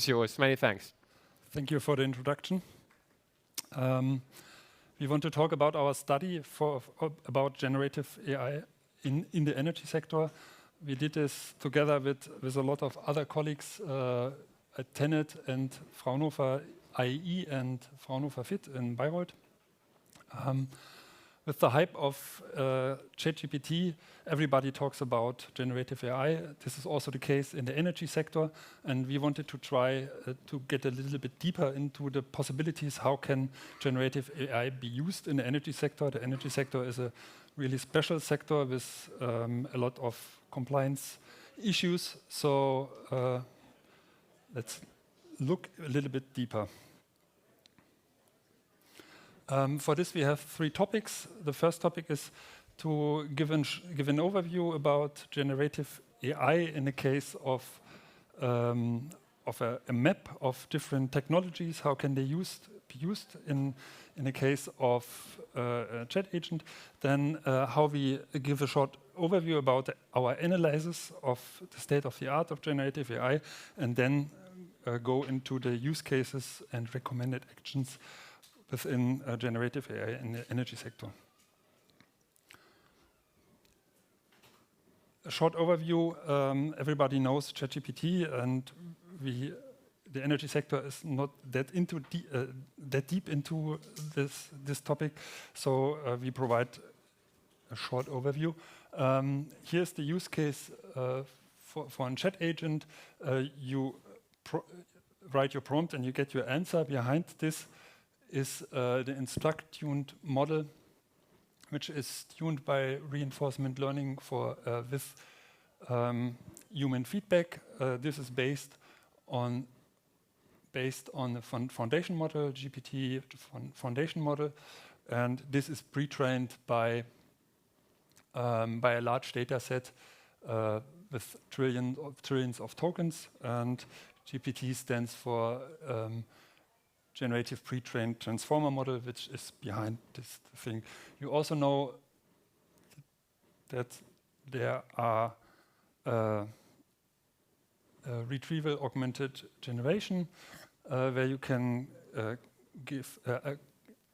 It's yours. Many thanks. Thank you for the introduction. We want to talk about our study about generative AI in the energy sector. We did this together with a lot of other colleagues at TenneT and Fraunhofer IE and Fraunhofer FIT in Bayreuth. With the hype of ChatGPT, everybody talks about generative AI. This is also the case in the energy sector, and we wanted to try to get a little bit deeper into the possibilities. How can generative AI be used in the energy sector? The energy sector is a really special sector with a lot of compliance issues. So let's look a little bit deeper. For this, we have 3 topics. The first topic is to give an overview about generative AI in the case of a map of different technologies. How can they be used in the case of a chat agent? Then how we give a short overview about our analysis of the state of the art of generative AI, and then go into the use cases and recommended actions within generative AI in the energy sector. A short overview, everybody knows ChatGPT, and the energy sector is not that deep into this topic, so we provide a short overview. Here's the use case for a chat agent. You write your prompt and you get your answer. Behind this is the instruct-tuned model, which is tuned by reinforcement learning with human feedback. This is based on the foundation model, GPT foundation model, and this is pre-trained by a large data set with trillions of tokens, and GPT stands for Generative Pre-trained Transformer Model, which is behind this thing. You also know that there are retrieval augmented generation, where you can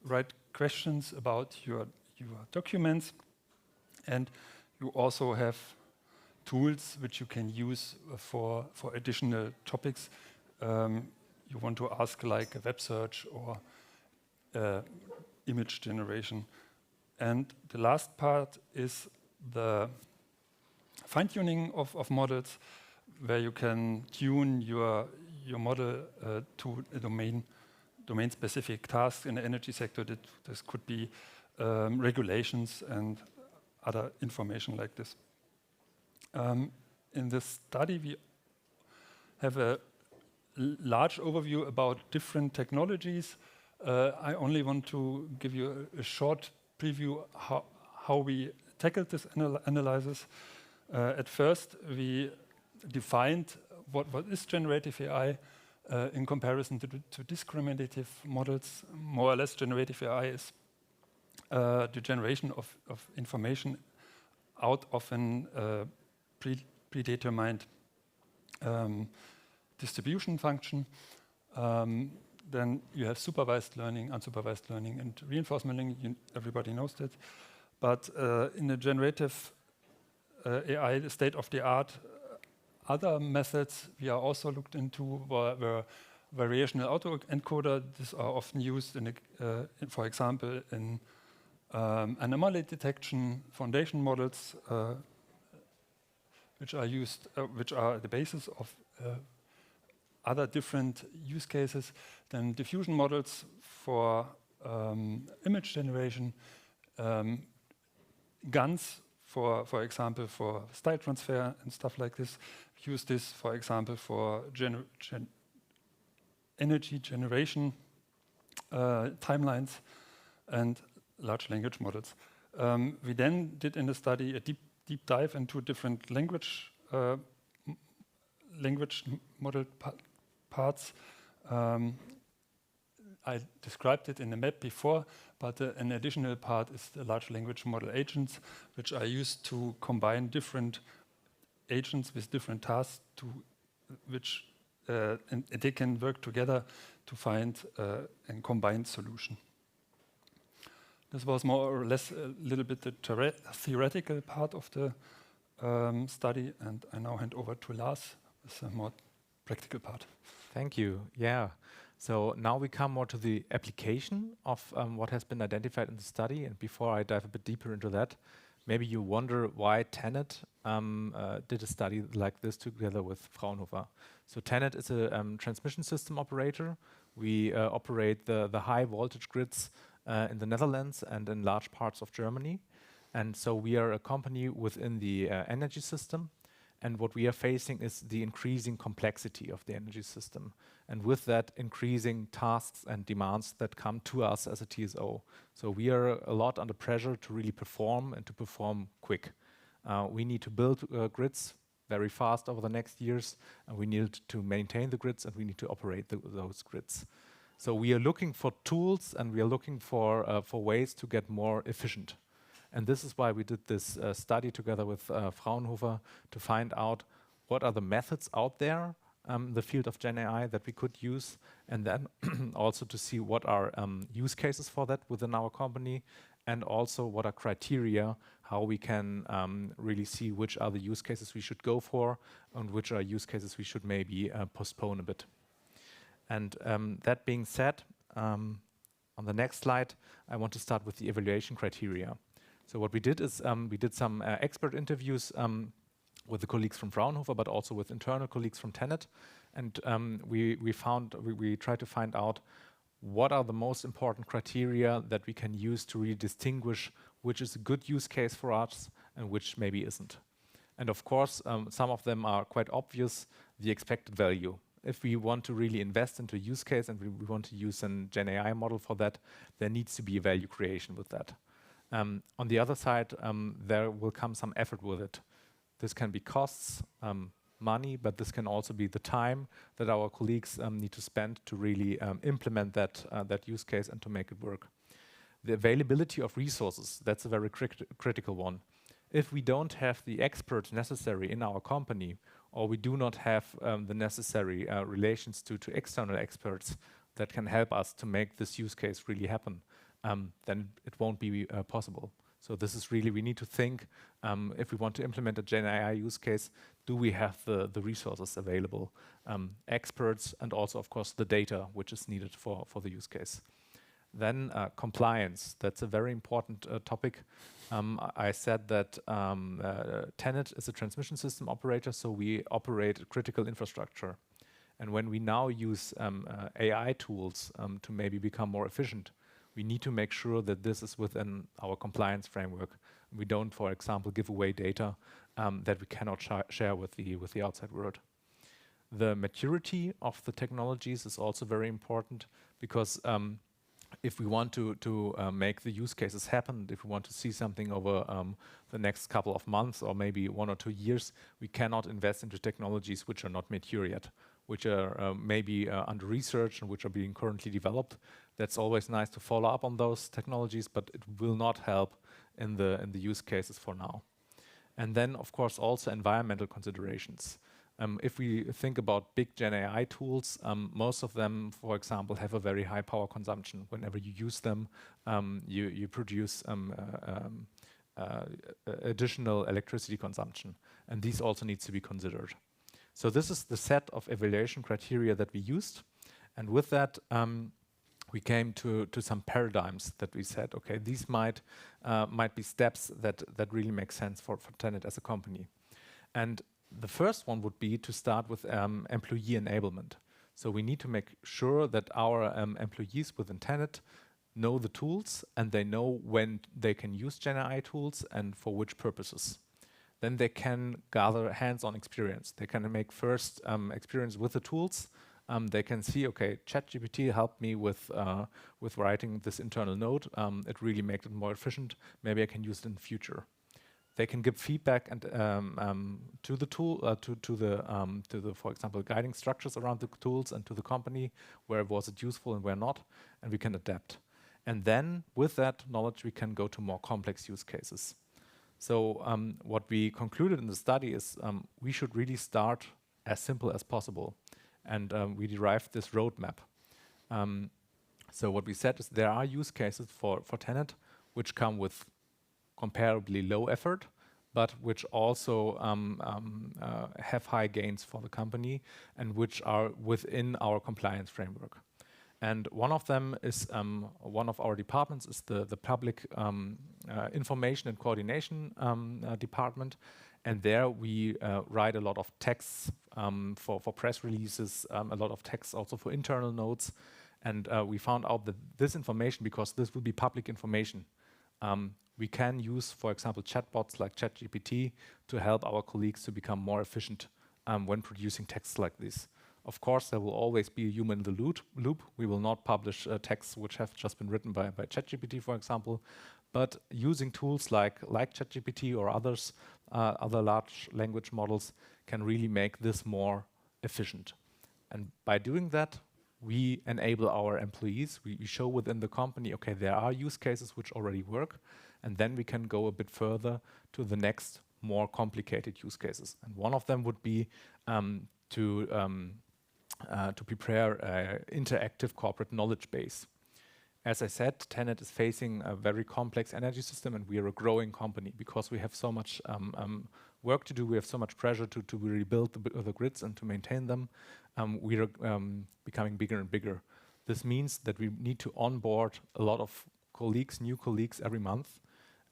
write questions about your documents, and you also have tools which you can use for additional topics. You want to ask, like a web search or image generation. And the last part is the fine-tuning of models, where you can tune your model to a domain-specific task in the energy sector. This could be regulations and other information like this. In this study, we have a large overview about different technologies. I only want to give you a short preview how we tackled this analysis. At first, we defined what is generative AI in comparison to discriminative models. More or less, generative AI is the generation of information out of an predetermined distribution function. Then you have supervised learning, unsupervised learning, and reinforcement learning. Everybody knows that. But in the generative AI, the state of the art, other methods we are also looked into were variational autoencoder. These are often used for example, in anomaly detection, foundation models, which are the basis of other different use cases. Then diffusion models for image generation, GANs for example for style transfer and stuff like this. Use this, for example, for energy generation timelines and large language models. We then did in the study a deep dive into different language model parts. I described it in the map before, but an additional part is the large language model agents, which are used to combine different agents with different tasks, which and they can work together to find a combined solution. This was more or less a little bit the theoretical part of the study, and I now hand over to Lars with a more practical part. Thank you. Yeah. So now we come more to the application of what has been identified in the study. And before I dive a bit deeper into that, maybe you wonder why TenneT did a study like this together with Fraunhofer. So TenneT is a transmission system operator. We operate the high voltage grids in the Netherlands and in large parts of Germany. And so we are a company within the energy system. And what we are facing is the increasing complexity of the energy system. And with that, increasing tasks and demands that come to us as a TSO. So we are a lot under pressure to really perform and to perform quick. We need to build grids very fast over the next years, and we need to maintain the grids, and we need to operate those grids. So we are looking for tools, and we are looking for ways to get more efficient. And this is why we did this study together with Fraunhofer to find out what are the methods out there, the field of GenAI that we could use, and then also to see what are use cases for that within our company, and also what are criteria, how we can really see which are the use cases we should go for, and which are use cases we should maybe postpone a bit. And that being said, on the next slide, I want to start with the evaluation criteria. So what we did is we did some expert interviews with the colleagues from Fraunhofer, but also with internal colleagues from TenneT, and we tried to find out what are the most important criteria that we can use to really distinguish which is a good use case for us and which maybe isn't. And of course, some of them are quite obvious. The expected value. If we want to really invest into a use case and we want to use an GenAI model for that, there needs to be a value creation with that. On the other side, there will come some effort with it. This can be costs, money, but this can also be the time that our colleagues need to spend to really implement that use case and to make it work. The availability of resources, that's a very critical one. If we don't have the experts necessary in our company, or we do not have the necessary relations to external experts that can help us to make this use case really happen, then it won't be possible. So this is really, we need to think, if we want to implement a GenAI use case, do we have the resources available, experts, and also, of course, the data which is needed for the use case. Then compliance, that's a very important topic. I said that TenneT is a transmission system operator, so we operate critical infrastructure. And when we now use AI tools to maybe become more efficient, we need to make sure that this is within our compliance framework. We don't, for example, give away data that we cannot share with the outside world. The maturity of the technologies is also very important because if we want to make the use cases happen, if we want to see something over the next couple of months or maybe 1 or 2 years, we cannot invest into technologies which are not mature yet, which are maybe under research and which are being currently developed. That's always nice to follow up on those technologies, but it will not help in the use cases for now. And then, of course, also environmental considerations. If we think about big GenAI tools, most of them, for example, have a very high power consumption. Whenever you use them, you produce additional electricity consumption, and these also needs to be considered. So this is the set of evaluation criteria that we used, and with that, we came to some paradigms that we said, okay, these might be steps that really make sense for TenneT as a company. And the first one would be to start with employee enablement. So we need to make sure that our employees within TenneT know the tools and they know when they can use GenAI tools and for which purposes. Then they can gather hands-on experience. They can make first experience with the tools. They can see, okay, ChatGPT helped me with writing this internal node. It really made it more efficient. Maybe I can use it in the future. They can give feedback and to the tool, to the, for example, guiding structures around the tools and to the company, where was it useful and where not, and we can adapt. And then with that knowledge, we can go to more complex use cases. So what we concluded in the study is we should really start as simple as possible. And we derived this roadmap. So what we said is there are use cases for TenneT which come with comparably low effort, but which also have high gains for the company and which are within our compliance framework. And one of them is, one of our departments is the public information and coordination department. And there we write a lot of texts for press releases, a lot of texts also for internal notes. And we found out that this information, because this will be public information, we can use, for example, chatbots like ChatGPT to help our colleagues to become more efficient when producing texts like this. Of course, there will always be a human in the loop. We will not publish texts which have just been written by ChatGPT, for example. But using tools like ChatGPT or others, other large language models, can really make this more efficient. And by doing that, we enable our employees. We show within the company, okay, there are use cases which already work, and then we can go a bit further to the next, more complicated use cases. And one of them would be to prepare an interactive corporate knowledge base. As I said, TenneT is facing a very complex energy system, and we are a growing company because we have so much work to do. We have so much pressure to rebuild the grids and to maintain them. We are becoming bigger and bigger. This means that we need to onboard a lot of colleagues, new colleagues every month.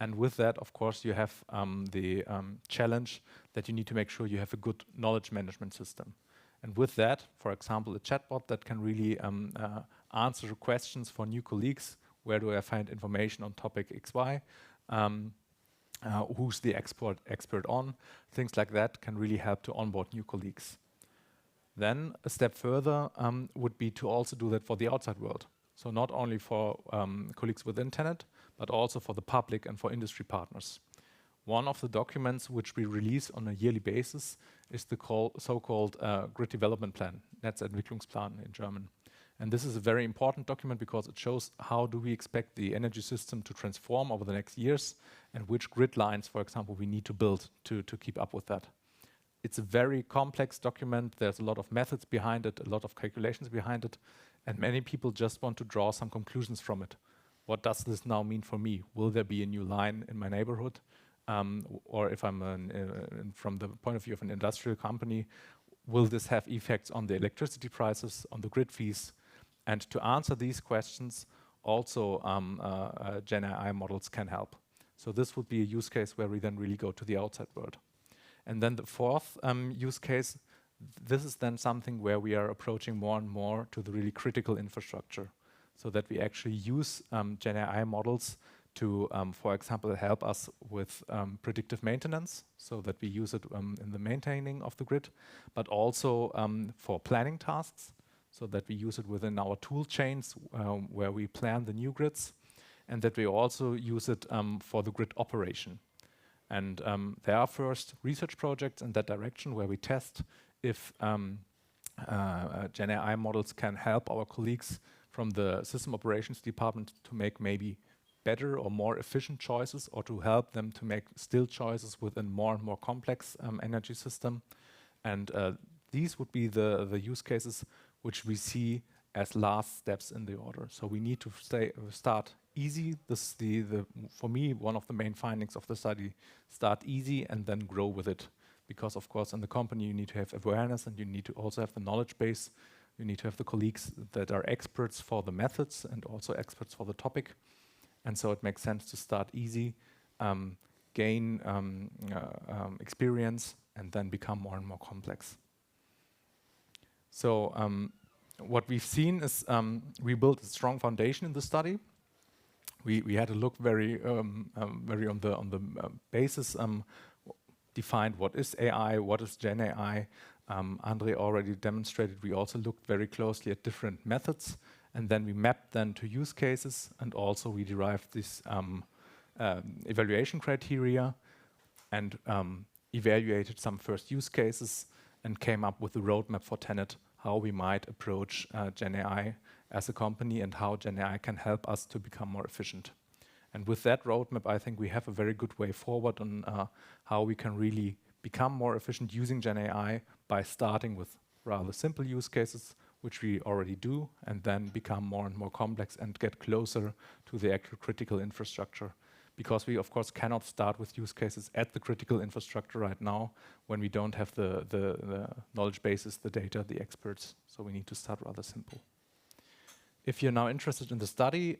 And with that, of course, you have the challenge that you need to make sure you have a good knowledge management system. And with that, for example, a chatbot that can really answer questions for new colleagues. Where do I find information on topic XY? Who's the expert on? Things like that can really help to onboard new colleagues. Then a step further would be to also do that for the outside world. So not only for colleagues within TenneT, but also for the public and for industry partners. One of the documents which we release on a yearly basis is the so-called Grid Development Plan, Netzentwicklungsplan in German. And this is a very important document because it shows how do we expect the energy system to transform over the next years and which grid lines, for example, we need to build to keep up with that. It's a very complex document. There's a lot of methods behind it, a lot of calculations behind it, and many people just want to draw some conclusions from it. What does this now mean for me? Will there be a new line in my neighborhood? Or if I'm from the point of view of an industrial company, will this have effects on the electricity prices, on the grid fees? And to answer these questions, also GenAI models can help. So this would be a use case where we then really go to the outside world. And then the fourth use case, this is then something where we are approaching more and more to the really critical infrastructure, so that we actually use GenAI models to, for example, help us with predictive maintenance, so that we use it in the maintaining of the grid, but also for planning tasks, so that we use it within our tool chains where we plan the new grids, and that we also use it for the grid operation. And there are first research projects in that direction where we test if GenAI models can help our colleagues from the system operations department to make maybe better or more efficient choices, or to help them to make still choices within more and more complex energy system. And these would be the use cases which we see as last steps in the order. So we need to start easy. This is for me, one of the main findings of the study. Start easy and then grow with it. Because of course in the company you need to have awareness, and you need to also have the knowledge base. You need to have the colleagues that are experts for the methods and also experts for the topic. And so it makes sense to start easy, gain experience, and then become more and more complex. So what we've seen is we built a strong foundation in the study. We had to look very on the basis, defined what is AI, what is GenAI. André already demonstrated. We also looked very closely at different methods, and then we mapped them to use cases, and also we derived this evaluation criteria and evaluated some first use cases and came up with a roadmap for TenneT, how we might approach GenAI as a company and how GenAI can help us to become more efficient. And with that roadmap, I think we have a very good way forward on how we can really become more efficient using GenAI by starting with rather simple use cases, which we already do, and then become more and more complex and get closer to the actual critical infrastructure. Because we, of course, cannot start with use cases at the critical infrastructure right now when we don't have the knowledge bases, the data, the experts. So we need to start rather simple. If you're now interested in the study,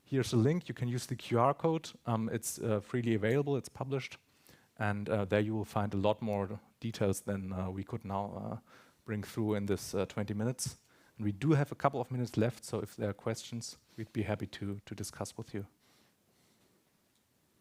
here's a link. You can use the QR code. It's freely available. It's published. And there you will find a lot more details than we could now bring through in this 20 minutes. And we do have a couple of minutes left, so if there are questions, we'd be happy to discuss with you.